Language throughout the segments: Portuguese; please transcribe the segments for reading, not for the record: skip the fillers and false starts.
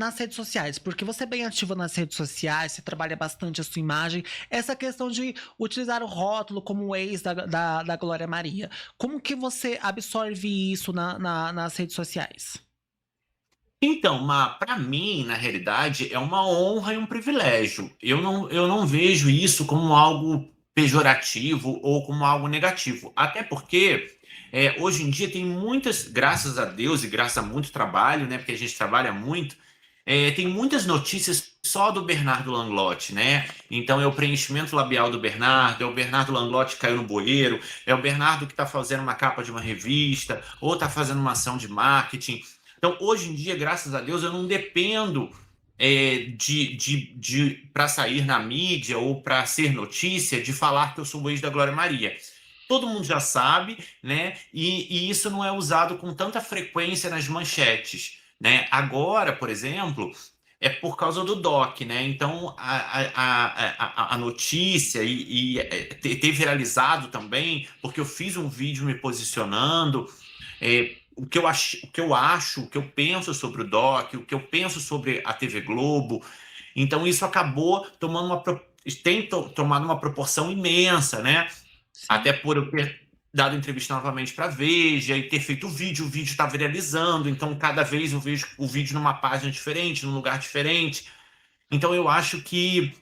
nas redes sociais, porque você é bem ativa nas redes sociais, você trabalha bastante a sua imagem, essa questão de utilizar o rótulo como ex da Glória Maria. Como que você absorve isso nas redes sociais? Então, para mim, na realidade, é uma honra e um privilégio. Eu não vejo isso como algo pejorativo ou como algo negativo. Até porque, hoje em dia tem muitas, graças a Deus e graças a muito trabalho, né, porque a gente trabalha muito, tem muitas notícias só do Bernardo Langlotti, né? Então é o preenchimento labial do Bernardo, é o Bernardo Langlotti que caiu no bueiro, é o Bernardo que está fazendo uma capa de uma revista, ou está fazendo uma ação de marketing. Então, hoje em dia, graças a Deus, eu não dependo para sair na mídia ou para ser notícia de falar que eu sou o ex da Glória Maria. Todo mundo já sabe, né? E isso não é usado com tanta frequência nas manchetes, né? Agora, por exemplo, é por causa do DOC, né? Então a notícia ter viralizado também, porque eu fiz um vídeo me posicionando, o que eu penso sobre o DOC, o que eu penso sobre a TV Globo. Então isso acabou tomado uma proporção imensa, né? Até Sim. por eu ter dado entrevista novamente para Veja e ter feito o vídeo está viralizando, então cada vez eu vejo o vídeo numa página diferente, num lugar diferente. Então eu acho que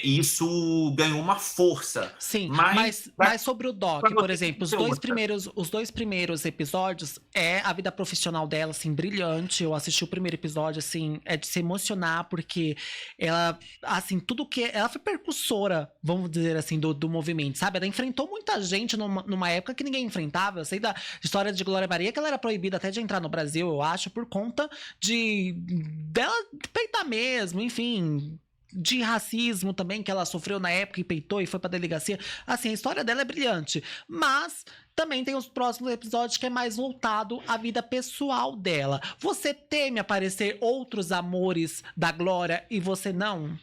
isso ganhou uma força, Sim, mas mas sobre o para Doc, por você exemplo, tem outra. os dois primeiros episódios é a vida profissional dela, assim, brilhante. Eu assisti o primeiro episódio, assim, é de se emocionar, porque ela, assim, tudo que. Ela foi percussora, vamos dizer assim, do movimento, sabe? Ela enfrentou muita gente numa época que ninguém enfrentava. Eu sei da história de Glória Maria, que ela era proibida até de entrar no Brasil, eu acho, por conta de dela peitar mesmo, enfim, de racismo também que ela sofreu na época e peitou e foi pra delegacia. Assim, a história dela é brilhante, mas também tem os próximos episódios que é mais voltado à vida pessoal dela. Você teme aparecer outros amores da Glória e você não?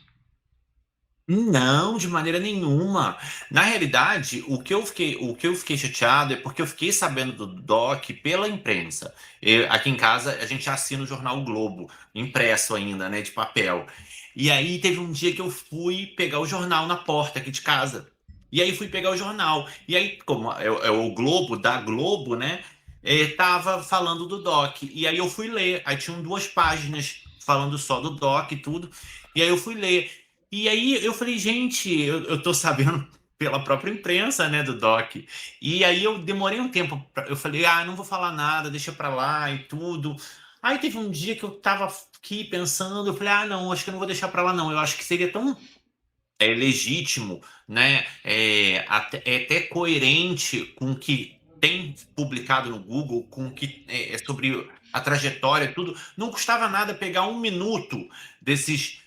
Não, de maneira nenhuma. Na realidade, o que eu fiquei chateado é porque eu fiquei sabendo do DOC pela imprensa. Aqui em casa, a gente assina o jornal o Globo, impresso ainda, né, de papel. E aí teve um dia que eu fui pegar o jornal na porta aqui de casa. E aí fui pegar o jornal. E aí, como é o Globo, da Globo, né, tava falando do DOC. E aí eu fui ler. Aí tinham duas páginas falando só do DOC e tudo. E aí eu fui ler. E aí eu falei, gente, eu tô sabendo pela própria imprensa, né, do Doc. E aí eu demorei um tempo, eu falei, não vou falar nada, deixa pra lá e tudo. Aí teve um dia que eu tava aqui pensando, eu falei, não, acho que eu não vou deixar pra lá não. Eu acho que seria tão legítimo, né, até coerente com o que tem publicado no Google, com o que é sobre a trajetória, tudo. Não custava nada pegar um minuto desses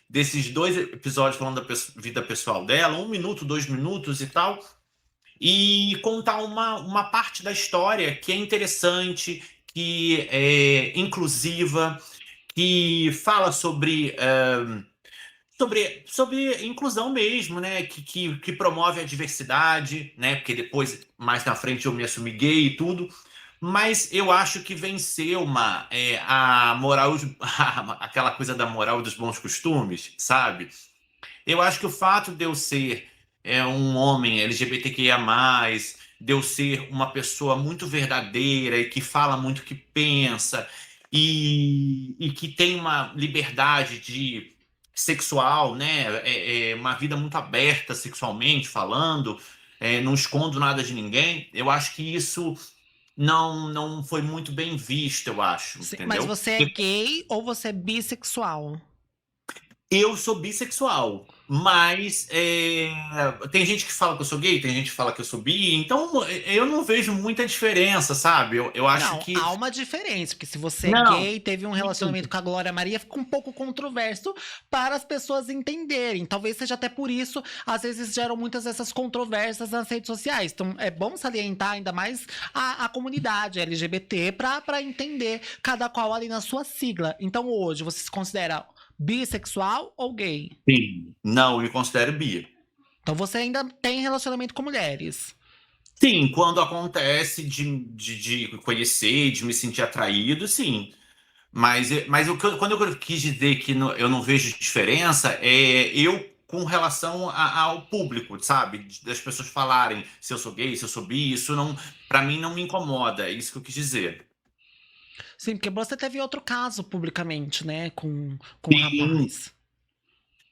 dois episódios falando da vida pessoal dela, um minuto, 2 minutos e tal, e contar uma parte da história que é interessante, que é inclusiva, que fala sobre inclusão mesmo, né? Que promove a diversidade, né? Porque depois, mais na frente, eu me assumi gay e tudo. Mas eu acho que venceu a moral, aquela coisa da moral e dos bons costumes, sabe? Eu acho que o fato de eu ser um homem LGBTQIA+, de eu ser uma pessoa muito verdadeira e que fala muito o que pensa e que tem uma liberdade de sexual, né? Uma vida muito aberta sexualmente falando, não escondo nada de ninguém. Eu acho que isso não foi muito bem visto, eu acho, Mas entendeu? você é gay ou você é bissexual? Eu sou bissexual, mas tem gente que fala que eu sou gay, tem gente que fala que eu sou bi, então eu não vejo muita diferença, sabe? Eu acho Não, que. há uma diferença, porque se você é Não. gay, teve um relacionamento com a Glória Maria, fica um pouco controverso para as pessoas entenderem. Talvez seja até por isso, às vezes geram muitas dessas controvérsias nas redes sociais. Então é bom salientar ainda mais a comunidade LGBT para entender cada qual ali na sua sigla. Então hoje, você se considera bissexual ou gay? Sim. Não, eu me considero bi. Então você ainda tem relacionamento com mulheres. Sim, quando acontece de conhecer, de me sentir atraído, sim. Quando eu quis dizer que eu não vejo diferença, é eu com relação ao público, sabe? Das pessoas falarem se eu sou gay, se eu sou bi, isso não, para mim não me incomoda, é isso que eu quis dizer. Sim, porque você teve outro caso publicamente, né, com um Sim, rapaz.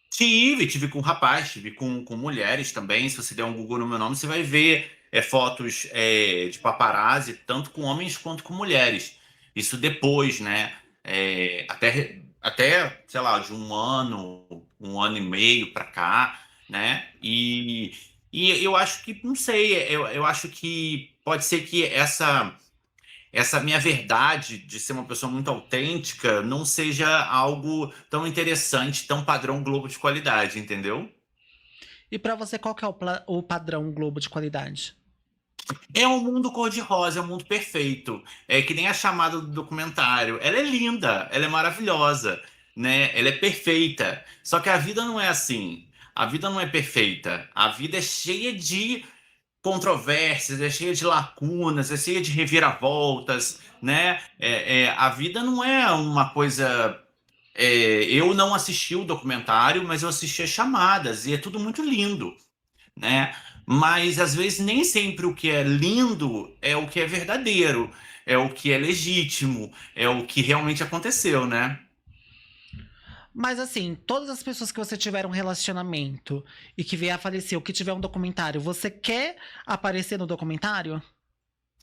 tive com rapaz, tive com mulheres também. Se você der um Google no meu nome, você vai ver fotos de paparazzi, tanto com homens quanto com mulheres. Isso depois, né? Até, sei lá, de um ano e meio para cá, né? E eu acho que, não sei, eu acho que pode ser que essa minha verdade de ser uma pessoa muito autêntica não seja algo tão interessante, tão padrão Globo de qualidade, entendeu? E pra você, qual que é o padrão Globo de qualidade? É um mundo cor-de-rosa, é um mundo perfeito. É que nem a chamada do documentário. Ela é linda, ela é maravilhosa, né? Ela é perfeita. Só que a vida não é assim. A vida não é perfeita. A vida é cheia de controvérsias, é cheia de lacunas, é cheia de reviravoltas, né? A vida não é uma coisa. Eu não assisti o documentário, mas eu assisti as chamadas e é tudo muito lindo, né? Mas às vezes nem sempre o que é lindo é o que é verdadeiro, é o que é legítimo, é o que realmente aconteceu, né? Mas assim, todas as pessoas que você tiver um relacionamento e que vier a falecer, ou que tiver um documentário, você quer aparecer no documentário?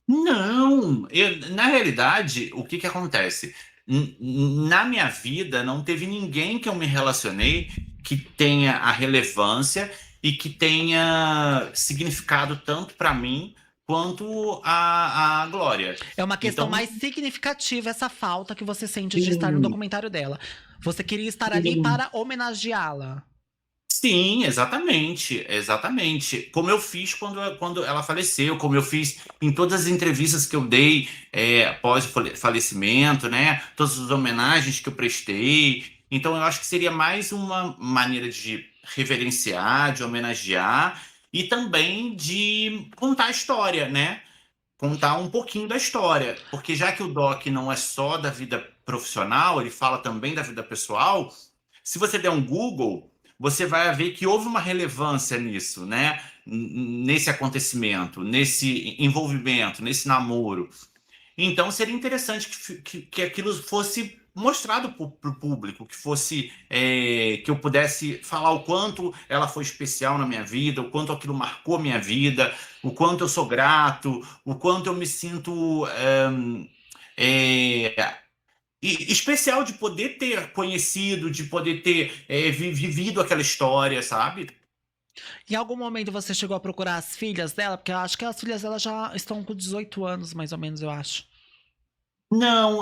Não, na realidade, o que que acontece? Na minha vida, não teve ninguém que eu me relacionei que tenha a relevância e que tenha significado tanto para mim quanto a Glória. É uma questão Então, mais significativa essa falta que você sente de estar no sim, documentário dela. Você queria estar ali sim. para homenageá-la. Sim, exatamente, exatamente. Como eu fiz quando ela faleceu, como eu fiz em todas as entrevistas que eu dei após o falecimento, né? Todas as homenagens que eu prestei. Então, eu acho que seria mais uma maneira de reverenciar, de homenagear e também de contar a história, né? Contar um pouquinho da história, porque já que o Doc não é só da vida profissional, ele fala também da vida pessoal. Se você der um Google, você vai ver que houve uma relevância nisso, né? Nesse acontecimento, nesse envolvimento, nesse namoro. Então seria interessante que aquilo fosse mostrado para o público, que fosse que eu pudesse falar o quanto ela foi especial na minha vida, o quanto aquilo marcou minha vida, o quanto eu sou grato, o quanto eu me sinto é, especial de poder ter conhecido, de poder ter vivido aquela história, sabe? Em algum momento você chegou a procurar as filhas dela? Porque eu acho que as filhas dela já estão com 18 anos, mais ou menos, eu acho. Não,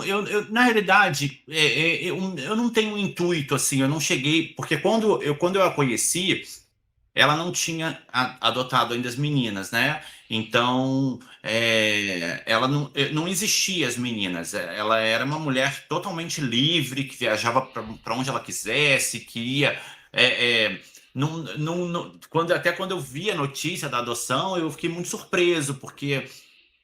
na realidade, eu não tenho um intuito assim, eu não cheguei, porque quando eu a conheci, ela não tinha adotado ainda as meninas, né? Então, ela não existia as meninas. Ela era uma mulher totalmente livre, que viajava para onde ela quisesse, que ia. Até quando eu vi a notícia da adoção, eu fiquei muito surpreso, porque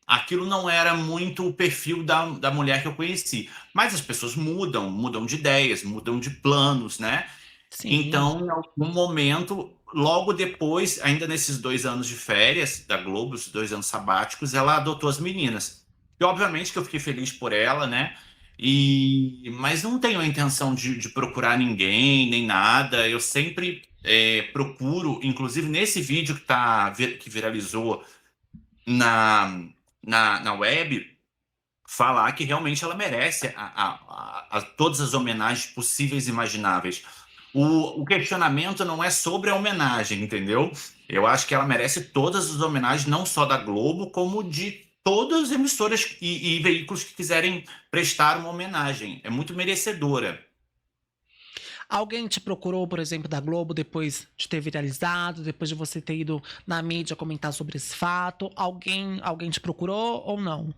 aquilo não era muito o perfil da mulher que eu conheci. Mas as pessoas mudam de ideias, mudam de planos, né? Sim. Então, em algum momento, logo depois, ainda nesses 2 anos de férias da Globo, os 2 anos sabáticos, ela adotou as meninas. E obviamente que eu fiquei feliz por ela, né? Mas não tenho a intenção de procurar ninguém, nem nada. Eu sempre procuro, inclusive nesse vídeo que viralizou na, na web, falar que realmente ela merece a todas as homenagens possíveis e imagináveis. O questionamento não é sobre a homenagem, entendeu? Eu acho que ela merece todas as homenagens, não só da Globo, como de todas as emissoras e veículos que quiserem prestar uma homenagem. É muito merecedora. Alguém te procurou, por exemplo, da Globo, depois de ter viralizado, depois de você ter ido na mídia comentar sobre esse fato? Alguém te procurou ou não?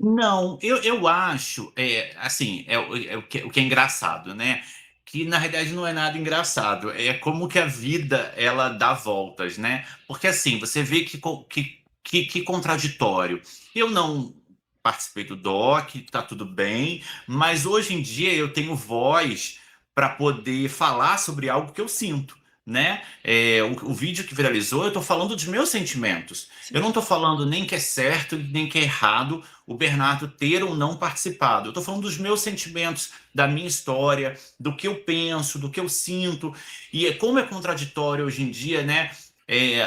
Não, eu acho, assim, o que é engraçado, né? Que na realidade não é nada engraçado, é como que a vida ela dá voltas, né? Porque assim, você vê que contraditório. Eu não participei do doc, tá tudo bem, mas hoje em dia eu tenho voz para poder falar sobre algo que eu sinto, né? O vídeo que viralizou, eu tô falando dos meus sentimentos. Eu Sim. não tô falando nem que é certo, nem que é errado o Bernardo ter ou não participado. Eu tô falando dos meus sentimentos, da minha história, do que eu penso, do que eu sinto. E como é contraditório hoje em dia, né?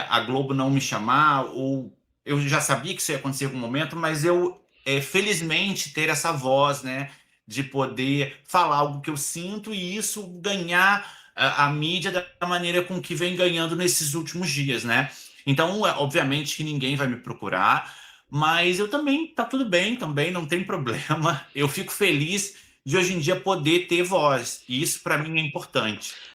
A Globo não me chamar, ou eu já sabia que isso ia acontecer em algum momento, mas eu, felizmente, ter essa voz, né? De poder falar algo que eu sinto e isso ganhar a mídia da maneira com que vem ganhando nesses últimos dias, né? Então, obviamente que ninguém vai me procurar, mas eu também, tá tudo bem também, não tem problema. Eu fico feliz de hoje em dia poder ter voz, e isso para mim é importante.